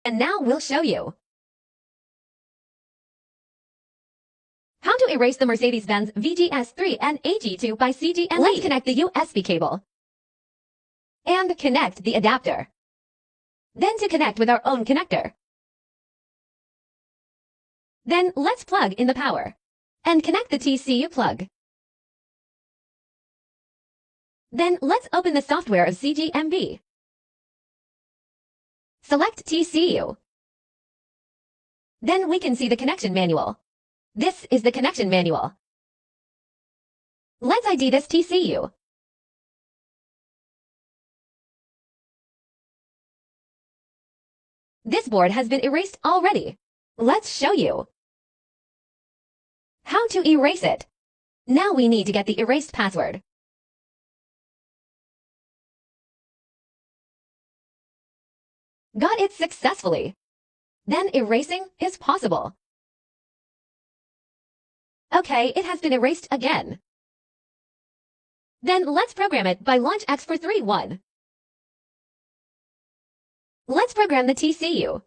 And now we'll show you how to erase the Mercedes-Benz VGS3-NAG2 by CGMB. Let's connect the USB cable and connect the adapter. Then to connect with our own connector. Then let's plug in the power and connect the TCU plug. Then let's open the software of CGMB. Select TCU. Then we can see the connection manual. This is the connection manual. Let's ID this TCU. This board has been erased already. Let's show you how to erase it. Now we need to get the erased password. Got it successfully. Then erasing is possible. Okay, it has been erased again. Then let's program it by Lauch x431. Let's program the TCU.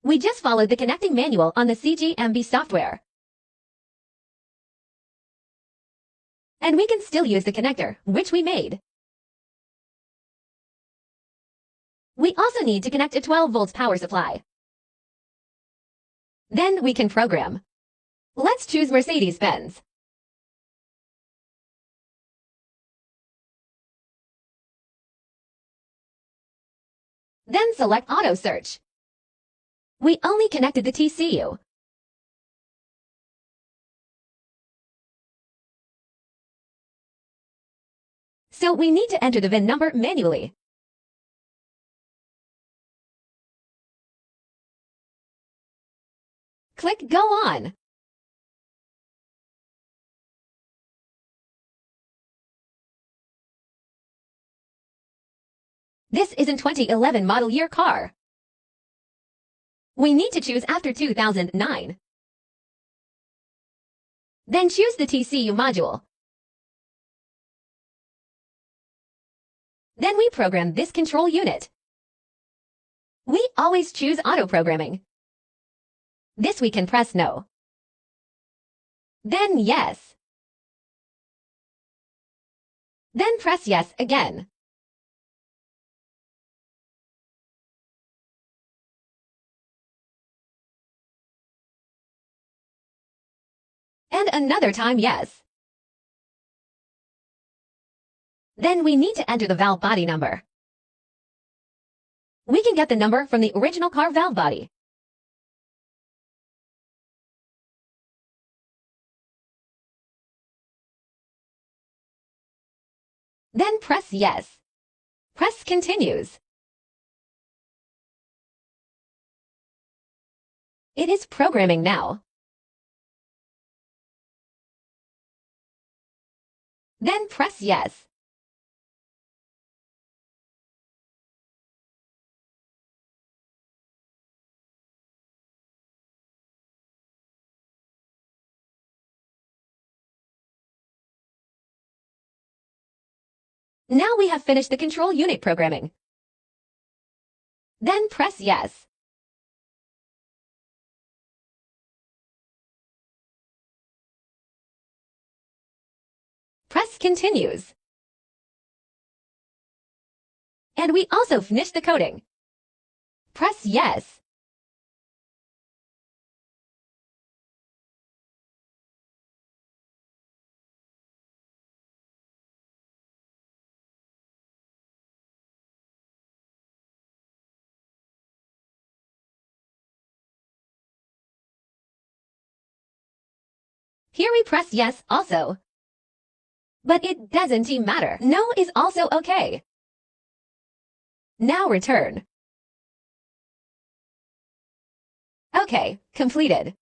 We just followed the connecting manual on the CGMB software. And we can still use the connector, which we made. We also need to connect a 12 volts power supply. Then we can program. Let's choose Mercedes-Benz. Then select Auto Search. We only connected the TCU. So we need to enter the VIN number manually. Click Go On. This is a 2011 model year car. We need to choose after 2009. Then choose the TCU module. Then we program this control unit. We always choose auto programming. This we can press No. Then Yes. Then press Yes again. And another time Yes. Then we need to enter the valve body number. We can get the number from the original car valve body. Then press Yes. Press Continues. It is programming now. Then press Yes. Now we have finished the control unit programming. Then press Yes. Press Continues. And we also finished the coding. Press Yes. Here we press Yes also. But it doesn't matter. No is also okay. Now return. Okay, completed.